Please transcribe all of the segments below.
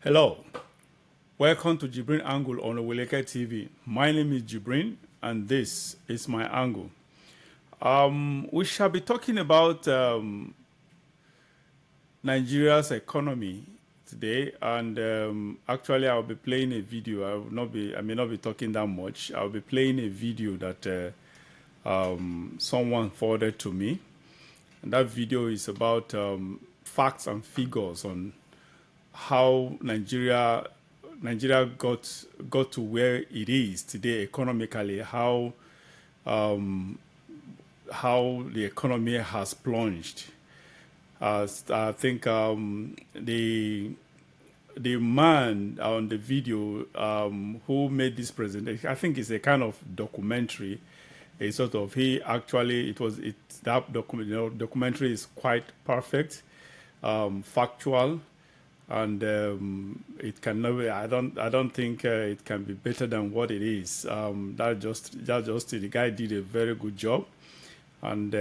Hello, welcome to JIBRIN Angle on Decay TV. My name is JIBRIN and this is my angle. We shall be talking about Nigeria's economy today, and actually I'll be playing a video. I may not be talking that much. I'll be playing a video that someone forwarded to me, and that video is about facts and figures on how Nigeria got to where it is today economically, how the economy has plunged. I think the man on the video who made this presentation, I think it's a kind of documentary. A sort of that documentary is quite perfect, factual. And it can never. I don't think it can be better than what it is. That just the guy did a very good job, and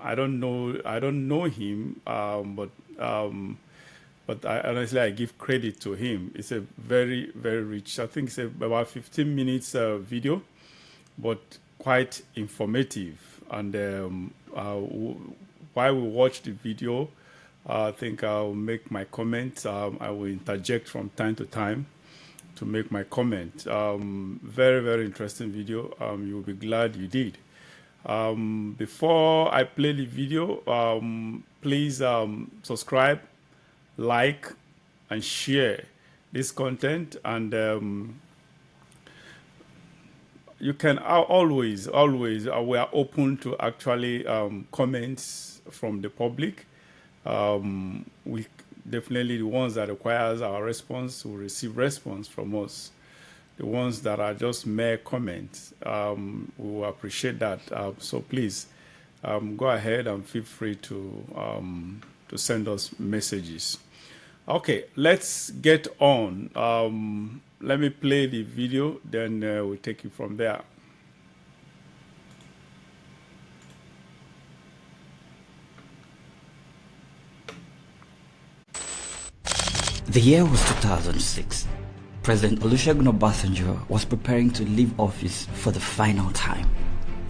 I don't know him, but honestly I give credit to him. It's a very rich. I think it's about 15 minutes video, but quite informative. And while we watch the video, I think I'll make my comment. I will interject from time to time to make my comment. Very interesting video. You'll be glad you did. Before I play the video, please subscribe, like, and share this content. And you can always, we are open to actually comments from the public. We definitely, the ones that requires our response will receive response from us. The ones that are just mere comments, we will appreciate that. So please go ahead and feel free to send us messages. Okay, let's get on. Let me play the video, then we'll take it from there. The year was 2006. President Olusegun Obasanjo was preparing to leave office for the final time.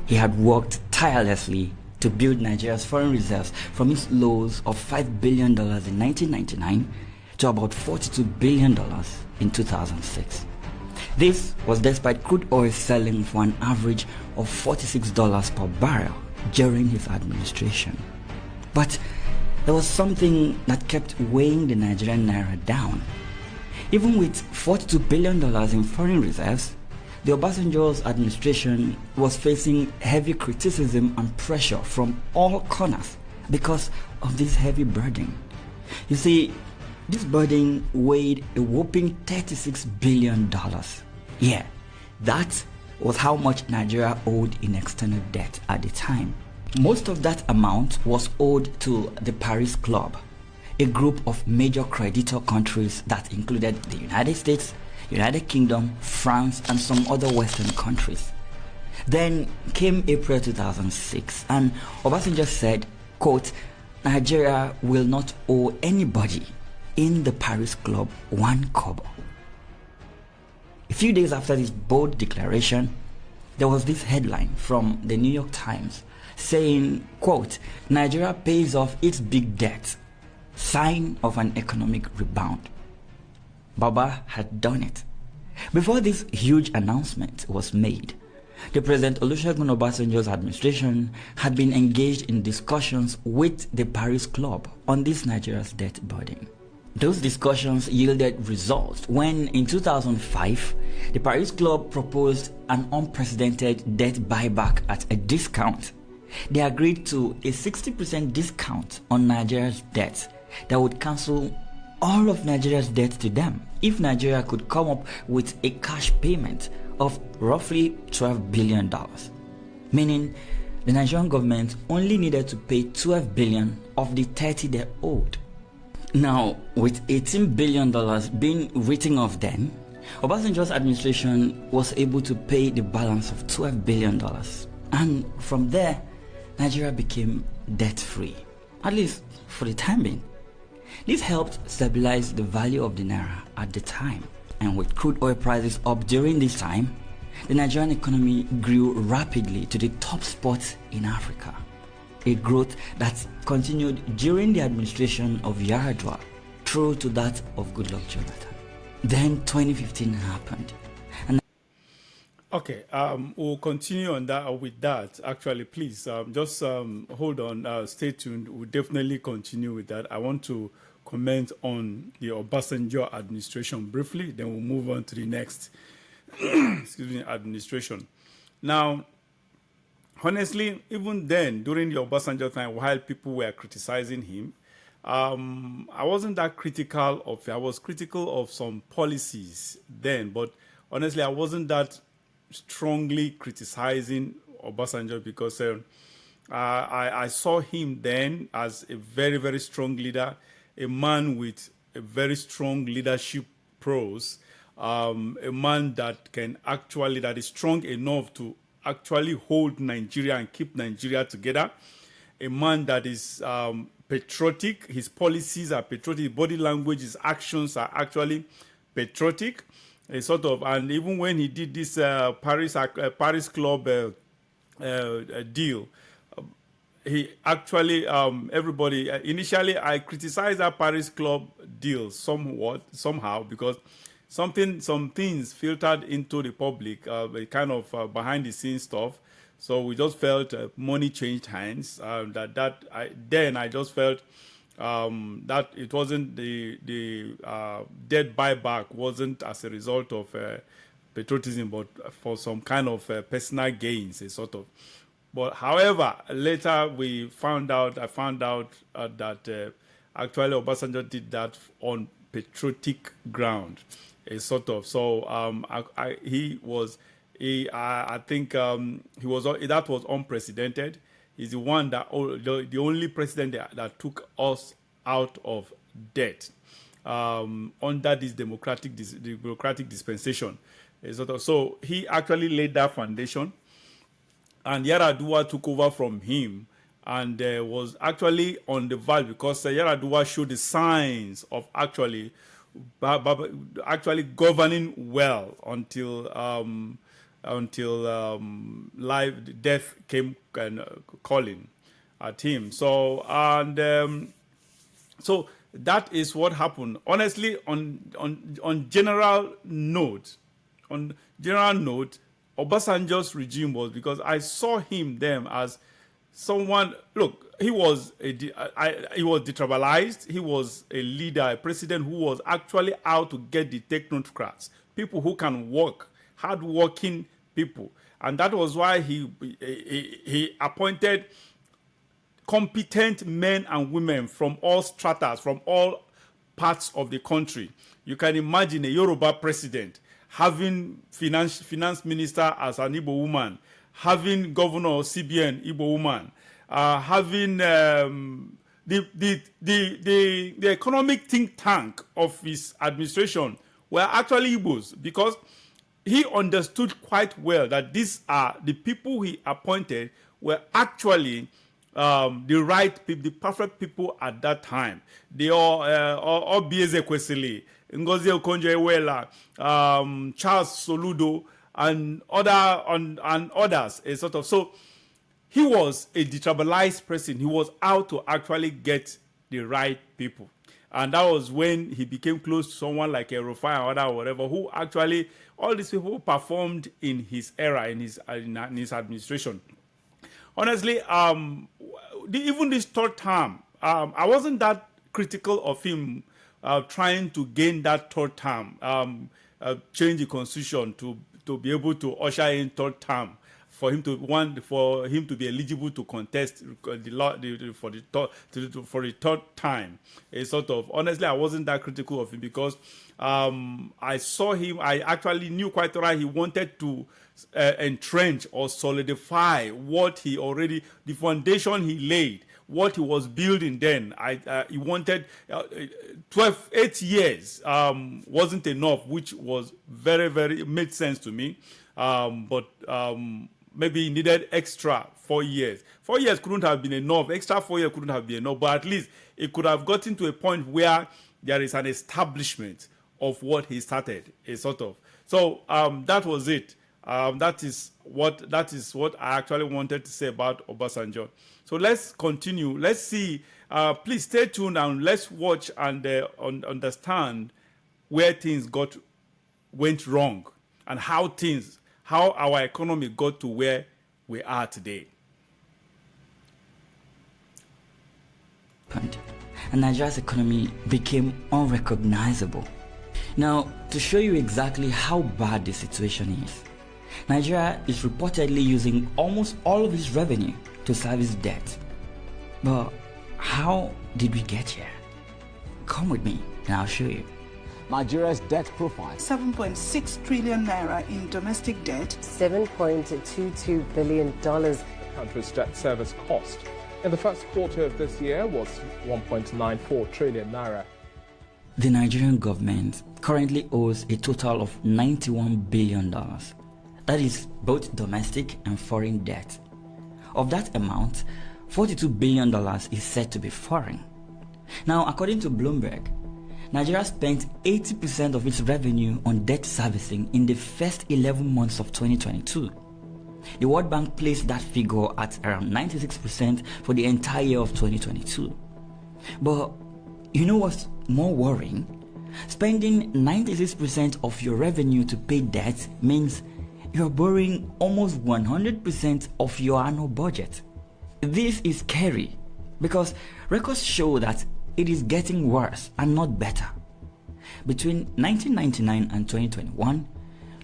He had worked tirelessly to build Nigeria's foreign reserves from its lows of $5 billion in 1999 to about $42 billion in 2006. This was despite crude oil selling for an average of $46 per barrel during his administration. But there was something that kept weighing the Nigerian naira down. Even with $42 billion in foreign reserves, the Obasanjo's administration was facing heavy criticism and pressure from all corners because of this heavy burden. You see, this burden weighed a whopping $36 billion. Yeah, that was how much Nigeria owed in external debt at the time. Most of that amount was owed to the Paris Club, a group of major creditor countries that included the United States, United Kingdom, France, and some other Western countries. Then came April 2006, and Obasanjo said, quote, "Nigeria will not owe anybody in the Paris Club one kobo." A few days after this bold declaration, there was this headline from the New York Times saying, quote, "Nigeria pays off its big debt, sign of an economic rebound." Baba had done it. Before this huge announcement was made, the President Olusegun Obasanjo's administration had been engaged in discussions with the Paris Club on this Nigeria's debt burden. Those discussions yielded results when, in 2005, the Paris Club proposed an unprecedented debt buyback at a discount. They agreed to a 60% discount on Nigeria's debt that would cancel all of Nigeria's debt to them if Nigeria could come up with a cash payment of roughly $12 billion. Meaning, the Nigerian government only needed to pay $12 billion of the $30 they owed. Now, with $18 billion being written off then, Obasanjo's administration was able to pay the balance of $12 billion. And from there, Nigeria became debt-free, at least for the time being. This helped stabilize the value of the naira at the time, and with crude oil prices up during this time, the Nigerian economy grew rapidly to the top spot in Africa, a growth that continued during the administration of Yar'Adua through to that of Goodluck Jonathan. Then 2015 happened. Okay, we'll continue on that with that. Actually, please just hold on, stay tuned. We'll definitely continue with that. I want to comment on the Obasanjo administration briefly, then we'll move on to the next excuse me, administration. Now, honestly, even then, during the Obasanjo time, while people were criticizing him, I wasn't that critical of. I was critical of some policies then, but honestly, I wasn't that strongly criticizing Obasanjo because I saw him then as a very, very strong leader, a man with a very strong leadership prose, a man that is strong enough to actually hold Nigeria and keep Nigeria together, a man that is patriotic. His policies are patriotic, body language, his actions are actually patriotic. A sort of, and even when he did this Paris Club deal, he actually everybody initially I criticized that Paris Club deal somehow because some things filtered into the public, a kind of behind the scenes stuff. So we just felt money changed hands. I just felt that it wasn't the debt buyback wasn't as a result of patriotism, but for some kind of personal gains, a sort of. But however, later I found out that actually Obasanjo did that on patriotic ground, a sort of. So I think that was unprecedented. He's the one the only president that took us out of debt under this democratic dispensation. So he actually laid that foundation, and Yar'Adua took over from him and was actually on the verge because Yar'Adua showed the signs of actually governing well until death came calling at him. So so that is what happened. Honestly, on general note, Obasanjo's regime was, because I saw him then as someone. Look, he was detribalized. He was a leader, a president who was actually out to get the technocrats, people who can work, hard-working people, and that was why he appointed competent men and women from all stratas, from all parts of the country. You can imagine a Yoruba president having finance minister as an Igbo woman, having governor of CBN Igbo woman, having the economic think tank of his administration were actually Igbos, because he understood quite well that these are the people he appointed were actually the right people, the perfect people at that time. They all Obieze Kwesili, Ngozi Okonjo-Iweala, Charles Soludo, and others, a sort of. So he was a detribalized person. He was out to actually get the right people. And that was when he became close to someone like a Rufai or whatever, who actually, all these people performed in his era, in his administration. Honestly, even this third term, I wasn't that critical of him trying to gain that third term, change the constitution to be able to usher in third term, for him to be eligible to contest for the third time. A sort of, honestly, I wasn't that critical of him because I saw him. I actually knew quite right he wanted to entrench or solidify the foundation he laid, what he was building then. He wanted 8 years wasn't enough, which was very, very made sense to me. But maybe needed extra 4 years. 4 years couldn't have been enough. Extra 4 years couldn't have been enough. But at least it could have gotten to a point where there is an establishment of what he started, a sort of. So that was it. That is what I actually wanted to say about Obasanjo. So let's continue. Let's see. Please stay tuned and let's watch and understand where things went wrong and how our economy got to where we are today. And Nigeria's economy became unrecognizable. Now, to show you exactly how bad the situation is, Nigeria is reportedly using almost all of its revenue to service debt. But how did we get here? Come with me and I'll show you. Nigeria's debt profile. 7.6 trillion naira in domestic debt. $7.22 billion. The country's debt service cost in the first quarter of this year was 1.94 trillion naira. The Nigerian government currently owes a total of $91 billion. That is both domestic and foreign debt. Of that amount, $42 billion is said to be foreign. Now, according to Bloomberg, Nigeria spent 80% of its revenue on debt servicing in the first 11 months of 2022. The World Bank placed that figure at around 96% for the entire year of 2022. But you know what's more worrying? Spending 96% of your revenue to pay debt means you're borrowing almost 100% of your annual budget. This is scary because records show that it is getting worse and not better. Between 1999 and 2021,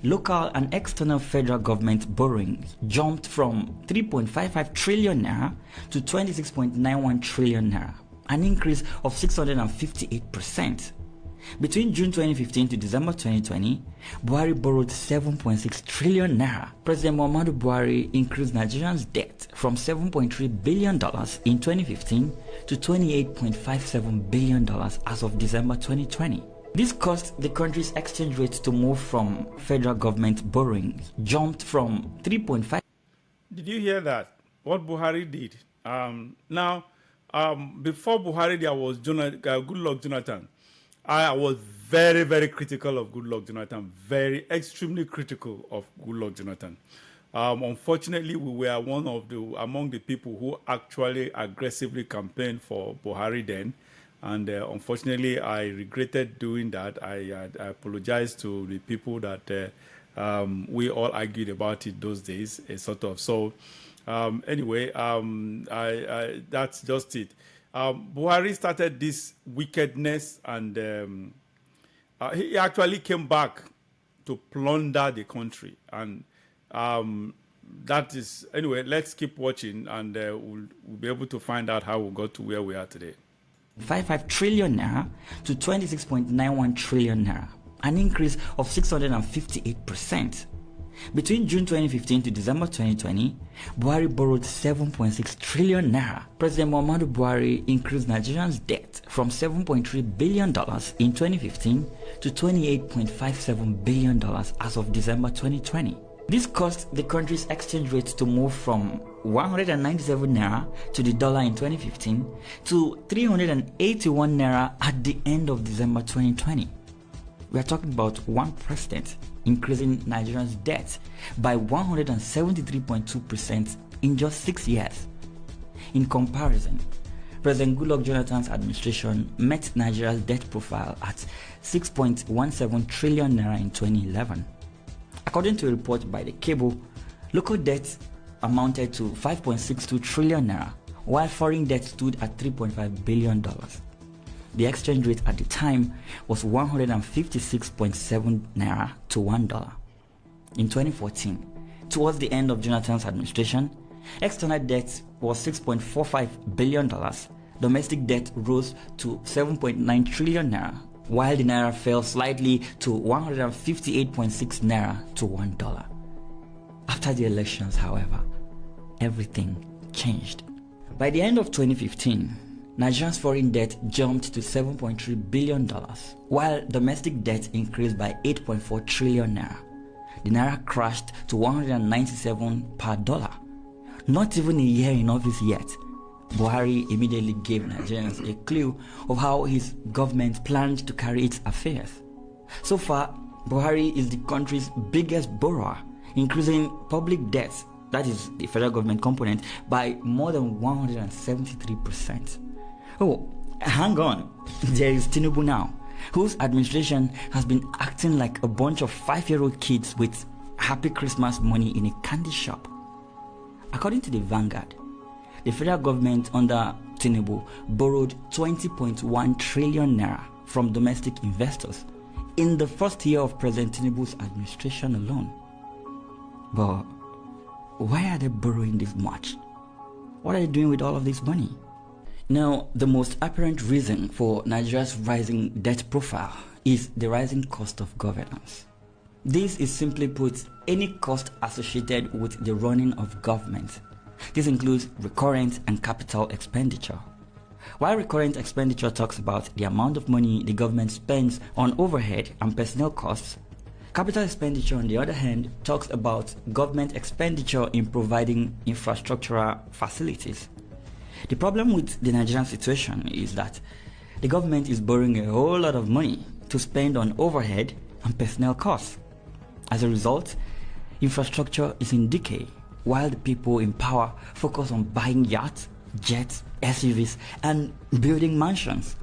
local and external federal government borrowing jumped from 3.55 trillion naira to 26.91 trillion naira, an increase of 658%. Between June 2015 to December 2020, Buhari borrowed 7.6 trillion naira. President Muhammadu Buhari increased Nigerians' debt from $7.3 billion in 2015 to $28.57 billion as of December 2020. This caused the country's exchange rate to move from federal government borrowing, jumped from 3.5. Did you hear that? What Buhari did? Before Buhari, there was Goodluck Jonathan. I was very, very critical of Goodluck Jonathan, extremely critical of Goodluck Jonathan. Unfortunately, we were among the people who actually aggressively campaigned for Buhari then. And unfortunately, I regretted doing that. I apologize to the people that we all argued about it those days, sort of. So anyway, that's just it. Buhari started this wickedness and he actually came back to plunder the country. And that is, anyway, let's keep watching and we'll be able to find out how we got to where we are today. 55 trillion naira to 26.91 trillion naira, an increase of 658%. Between June 2015 to December 2020, Buhari borrowed 7.6 trillion naira. President Muhammadu Buhari increased Nigerians' debt from $7.3 billion in 2015 to $28.57 billion as of December 2020. This caused the country's exchange rate to move from 197 naira to the dollar in 2015 to 381 naira at the end of December 2020. We are talking about one president increasing Nigerians' debt by 173.2% in just 6 years. In comparison, President Goodluck Jonathan's administration met Nigeria's debt profile at 6.17 trillion naira in 2011. According to a report by the Cable, local debt amounted to 5.62 trillion naira, while foreign debt stood at $3.5 billion. The exchange rate at the time was 156.7 naira to $1. In 2014, towards the end of Jonathan's administration, external debt was $6.45 billion. Domestic debt rose to 7.9 trillion naira, while the naira fell slightly to 158.6 naira to $1. After the elections, however, everything changed. By the end of 2015, Nigeria's foreign debt jumped to $7.3 billion, while domestic debt increased by 8.4 trillion naira. the naira crashed to 197 per dollar. Not even a year in office yet, Buhari immediately gave Nigerians a clue of how his government planned to carry its affairs. So far, Buhari is the country's biggest borrower, increasing public debt, that is the federal government component, by more than 173%. Oh, hang on, there is Tinubu now, whose administration has been acting like a bunch of 5-year-old kids with Happy Christmas money in a candy shop. According to the Vanguard, the federal government under Tinubu borrowed 20.1 trillion naira from domestic investors in the first year of President Tinubu's administration alone. But why are they borrowing this much? What are they doing with all of this money? Now, the most apparent reason for Nigeria's rising debt profile is the rising cost of governance. This is simply put any cost associated with the running of government. This includes recurrent and capital expenditure. While recurrent expenditure talks about the amount of money the government spends on overhead and personnel costs, capital expenditure, on the other hand, talks about government expenditure in providing infrastructural facilities. The problem with the Nigerian situation is that the government is borrowing a whole lot of money to spend on overhead and personnel costs. As a result, infrastructure is in decay, while the people in power focus on buying yachts, jets, SUVs, and building mansions.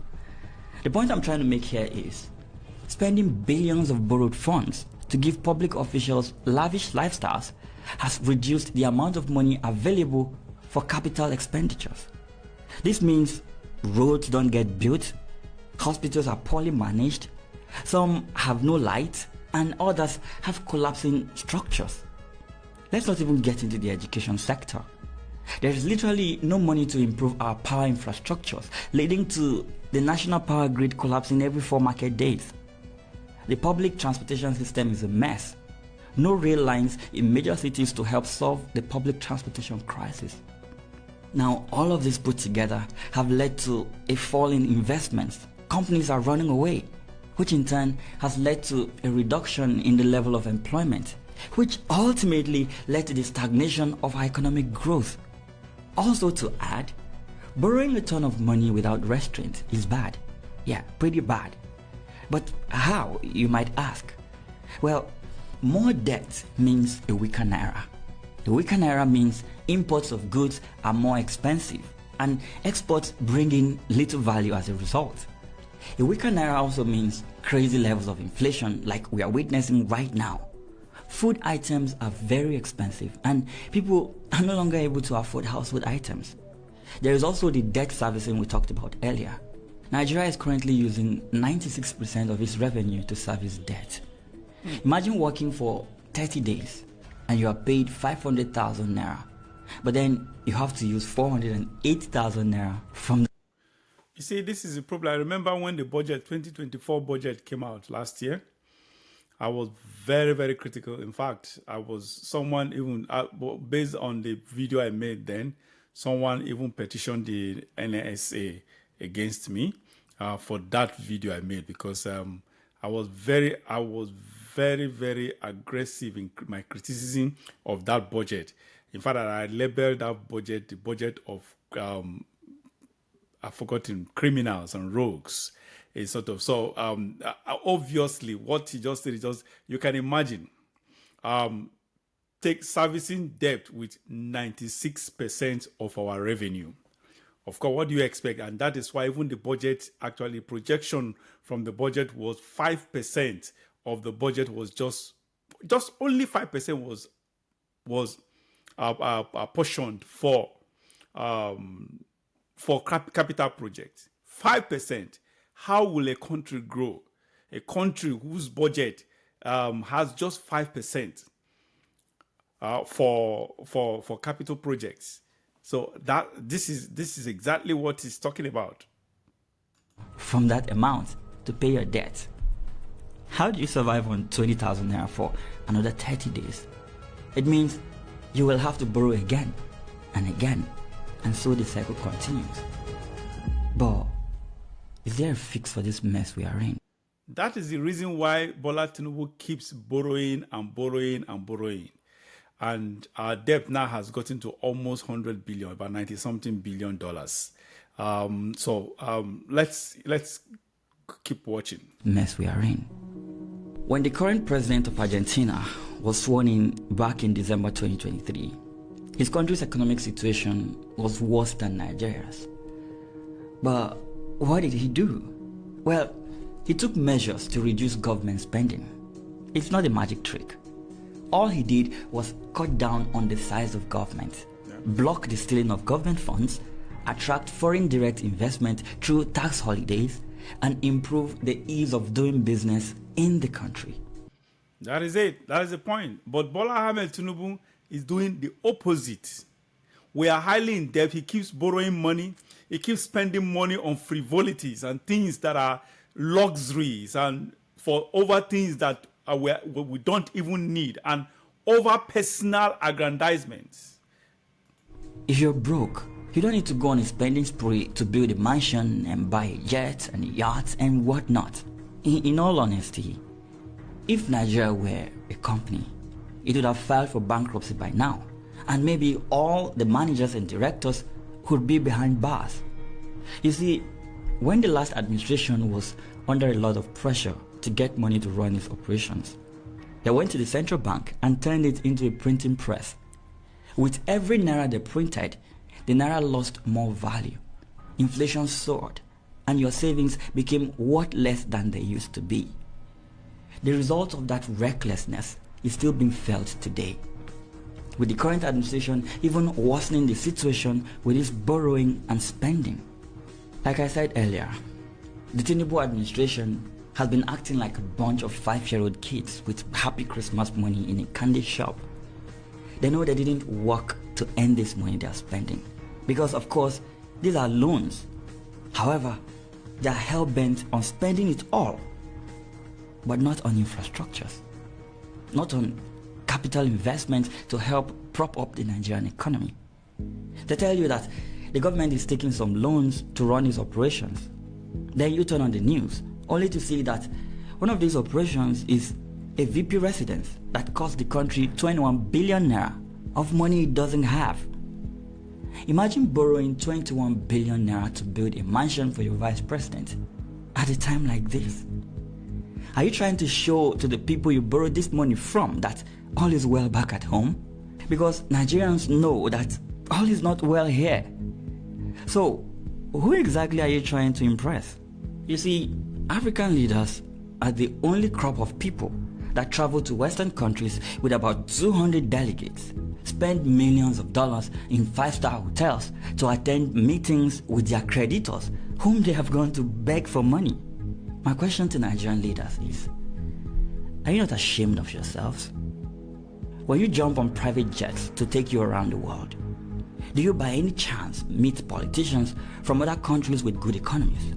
The point I'm trying to make here is spending billions of borrowed funds to give public officials lavish lifestyles has reduced the amount of money available for capital expenditures. This means roads don't get built, hospitals are poorly managed, some have no light, and others have collapsing structures. Let's not even get into the education sector. There is literally no money to improve our power infrastructures, leading to the national power grid collapsing every 4 market days. The public transportation system is a mess. No rail lines in major cities to help solve the public transportation crisis. Now, all of this put together have led to a fall in investments. Companies are running away, which in turn has led to a reduction in the level of employment, which ultimately led to the stagnation of our economic growth. Also to add, borrowing a ton of money without restraint is bad. Yeah, pretty bad. But how, you might ask? Well, more debt means a weaker naira. A weaker naira means imports of goods are more expensive and exports bring in little value as a result. A weaker naira also means crazy levels of inflation like we are witnessing right now. Food items are very expensive and people are no longer able to afford household items. There is also the debt servicing we talked about earlier. Nigeria is currently using 96% of its revenue to service debt. Imagine working for 30 days and you are paid 500,000 naira, but then you have to use 408,000 naira from the... You see, this is a problem. I remember when the 2024 budget came out last year, I was very, very critical. In fact, I was someone even, based on the video I made then, someone even petitioned the NSA against me for that video I made because I was very, very aggressive in my criticism of that budget. In fact, I labeled that budget the budget of I've forgotten, criminals and rogues. It's sort of so obviously what he just said is just, you can imagine take servicing debt with 96% of our revenue. Of course, what do you expect? And that is why even the budget, actually projection from the budget was 5% of the budget was just only 5% was portioned for capital projects. 5%. How will a country grow? A country whose budget has just 5% for capital projects. So that this is exactly what he's talking about. From that amount to pay your debt. How do you survive on 20,000 naira for another 30 days? It means you will have to borrow again and again, and so the cycle continues. But is there a fix for this mess we are in? That is the reason why Bola Tinubu keeps borrowing and borrowing and borrowing. And our debt now has gotten to almost 100 billion, about 90-something billion dollars. Let's keep watching. Mess we are in. When the current president of Argentina was sworn in back in December 2023, his country's economic situation was worse than Nigeria's. But what did he do? Well, he took measures to reduce government spending. It's not a magic trick. All he did was cut down on the size of government, block the stealing of government funds, attract foreign direct investment through tax holidays, and improve the ease of doing business in the country. That is it. That is the point. But Bola Ahmed Tinubu is doing the opposite. We are highly in debt. He keeps borrowing money. He keeps spending money on frivolities and things that are luxuries and for over things that we don't even need and over personal aggrandizements. If you're broke, you don't need to go on a spending spree to build a mansion and buy a jet and a yacht and whatnot. In all honesty, if Nigeria were a company, it would have filed for bankruptcy by now, and maybe all the managers and directors could be behind bars. You see, when the last administration was under a lot of pressure to get money to run its operations, they went to the central bank and turned it into a printing press. With every naira they printed, the naira lost more value. Inflation soared, and your savings became worth less than they used to be. The result of that recklessness is still being felt today, with the current administration even worsening the situation with its borrowing and spending. Like I said earlier, the Tinubu administration has been acting like a bunch of 5-year-old kids with happy Christmas money in a candy shop. They know they didn't work to earn this money they are spending, because of course these are loans. However, they are hell-bent on spending it all, but not on infrastructures, not on capital investment to help prop up the Nigerian economy. They tell you that the government is taking some loans to run its operations. Then you turn on the news, only to see that one of these operations is a VP residence that cost the country 21 billion naira of money it doesn't have. Imagine borrowing 21 billion naira to build a mansion for your vice president at a time like this. Are you trying to show to the people you borrowed this money from that all is well back at home? Because Nigerians know that all is not well here. So, who exactly are you trying to impress? You see, African leaders are the only crop of people that travel to Western countries with about 200 delegates, spend millions of dollars in 5-star hotels to attend meetings with their creditors whom they have gone to beg for money. My question to Nigerian leaders is, are you not ashamed of yourselves? When you jump on private jets to take you around the world, do you by any chance meet politicians from other countries with good economies?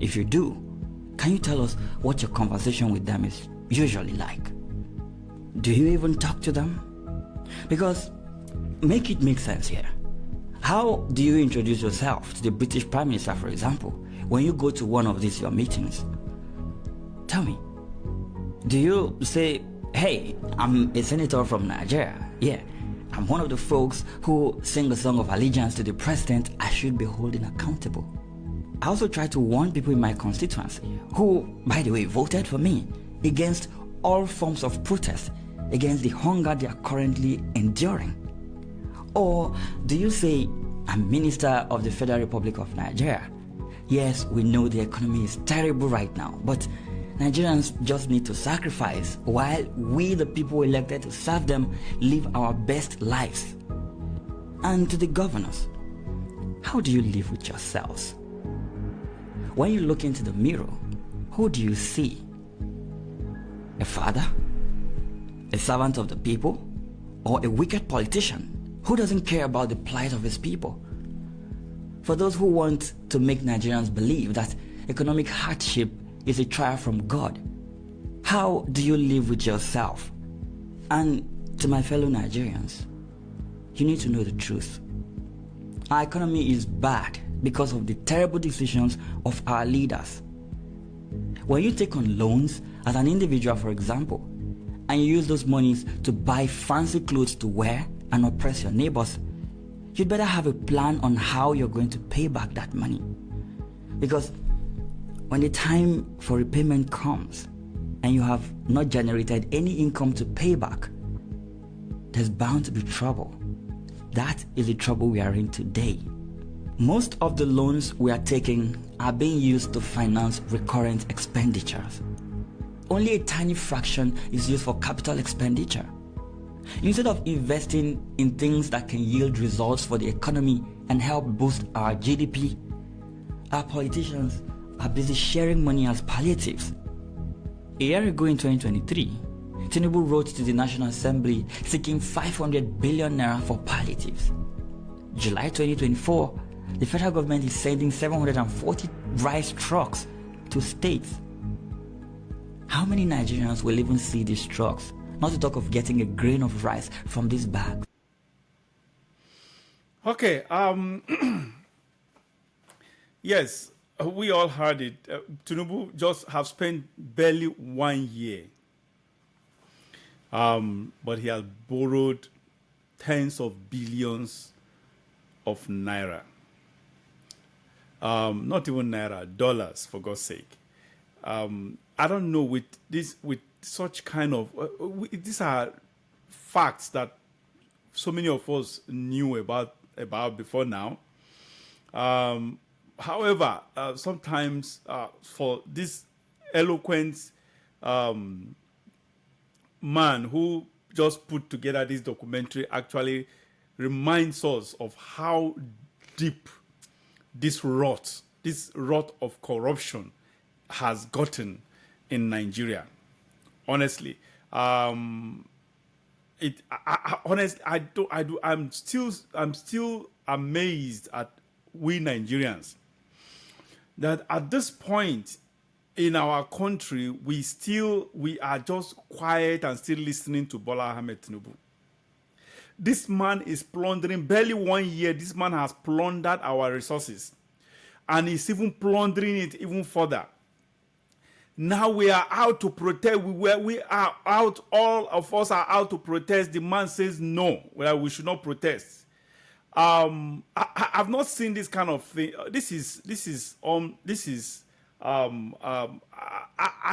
If you do, can you tell us what your conversation with them is usually like? Do you even talk to them? Because make it make sense here. How do you introduce yourself to the British Prime Minister, for example, when you go to one of these your meetings? Tell me, do you say, hey, I'm a senator from Nigeria, yeah, I'm one of the folks who sing a song of allegiance to the president I should be holding accountable? I also try to warn people in my constituency who, by the way, voted for me against all forms of protest against the hunger they are currently enduring. Or do you say, I'm Minister of the Federal Republic of Nigeria? Yes, we know the economy is terrible right now, but Nigerians just need to sacrifice while we, the people elected to serve them, live our best lives. And to the governors, how do you live with yourselves? When you look into the mirror, who do you see? A father? A servant of the people? Or a wicked politician who doesn't care about the plight of his people? For those who want to make Nigerians believe that economic hardship is a trial from God, how do you live with yourself? And to my fellow Nigerians, you need to know the truth. Our economy is bad because of the terrible decisions of our leaders. When you take on loans as an individual, for example, and you use those monies to buy fancy clothes to wear and oppress your neighbors, you'd better have a plan on how you're going to pay back that money. Because when the time for repayment comes and you have not generated any income to pay back, there's bound to be trouble. That is the trouble we are in today. Most of the loans we are taking are being used to finance recurrent expenditures. Only a tiny fraction is used for capital expenditure. Instead of investing in things that can yield results for the economy and help boost our GDP, our politicians are busy sharing money as palliatives. A year ago in 2023, Tinubu wrote to the National Assembly seeking 500 billion naira for palliatives. July 2024, the federal government is sending 740 rice trucks to states. How many Nigerians will even see these trucks? Not to talk of getting a grain of rice from this bag. Okay. Yes, we all heard it. Tinubu just have spent barely 1 year. But he has borrowed tens of billions of naira. Not even naira, dollars, for God's sake. I don't know, with such kind of these are facts that so many of us knew about before now. However, sometimes for this eloquent man who just put together this documentary actually reminds us of how deep this rot of corruption has gotten in Nigeria. Honestly, I'm still amazed at we Nigerians that at this point in our country we are just quiet and still listening to Bola Ahmed Tinubu. This man is plundering. Barely 1 year, this man has plundered our resources, and he's even plundering it even further. Now we are out to protest. We are out. All of us are out to protest. The man says no, well, we should not protest. I've not seen this kind of thing.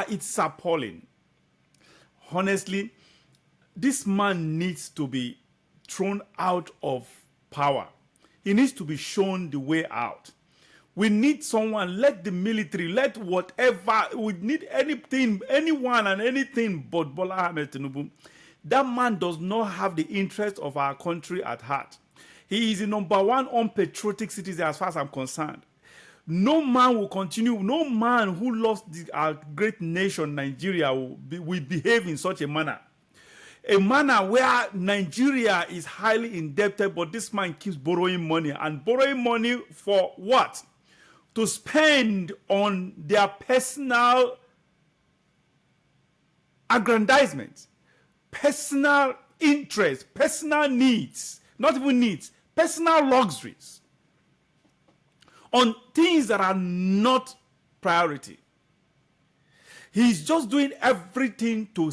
It's appalling. Honestly, this man needs to be thrown out of power. He needs to be shown the way out. We need someone, let the military, let whatever, we need anything, anyone and anything but Bola Ahmed Tinubu. That man does not have the interest of our country at heart. He is the #1 unpatriotic citizen as far as I'm concerned. No man will continue, no man who loves our great nation, Nigeria, will behave in such a manner. A manner where Nigeria is highly indebted, but this man keeps borrowing money. And borrowing money for what? To spend on their personal aggrandizement, personal interest, personal needs, not even needs, personal luxuries, on things that are not priority. He's just doing everything to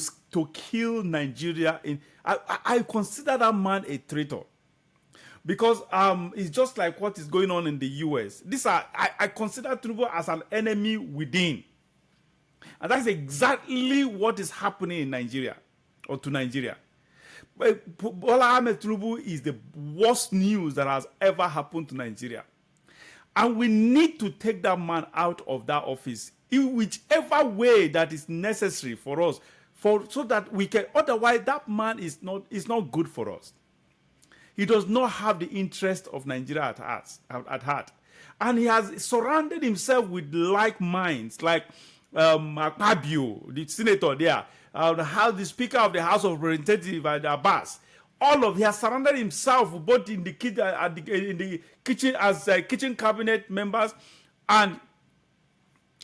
kill Nigeria. I consider that man a traitor. Because it's just like what is going on in the US. I consider Tinubu as an enemy within. And that's exactly what is happening in Nigeria, or to Nigeria. But Bola Ahmed Tinubu is the worst news that has ever happened to Nigeria. And we need to take that man out of that office in whichever way that is necessary for us, so that we can, otherwise that man is not good for us. He does not have the interest of Nigeria at heart. And he has surrounded himself with like minds, like Akpabio, the senator there, the Speaker of the House of Representatives, Abbas. He has surrounded himself both in the kitchen as kitchen cabinet members and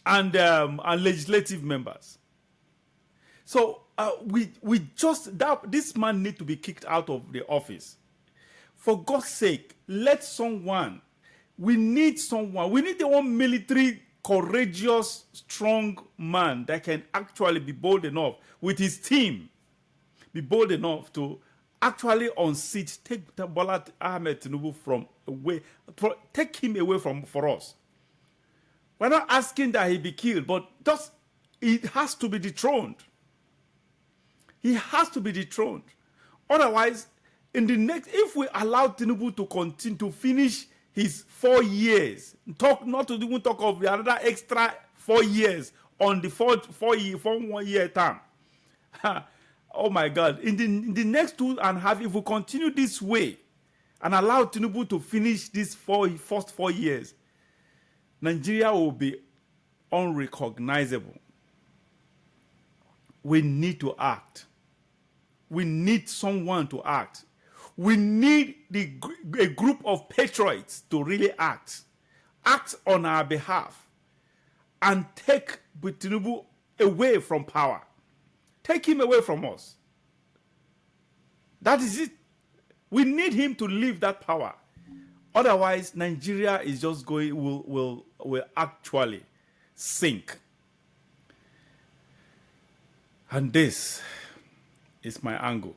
legislative members. So this man needs to be kicked out of the office. For God's sake, we need the one military courageous, strong man that can actually be bold enough with his team, be bold enough to actually unseat, take Bola Ahmed Tinubu take him away for us. We're not asking that he be killed, but it has to be dethroned. He has to be dethroned. Otherwise, if we allow Tinubu to continue to finish his 4 years, not to even talk of another extra 4 years on the 1 year term. Oh my God. In the next 2.5, if we continue this way and allow Tinubu to finish these first 4 years, Nigeria will be unrecognizable. We need to act. We need someone to act. We need a group of patriots to really act on our behalf, and take Tinubu away from power. Take him away from us. That is it. We need him to leave that power. Otherwise, Nigeria is just will actually sink. And this is my angle.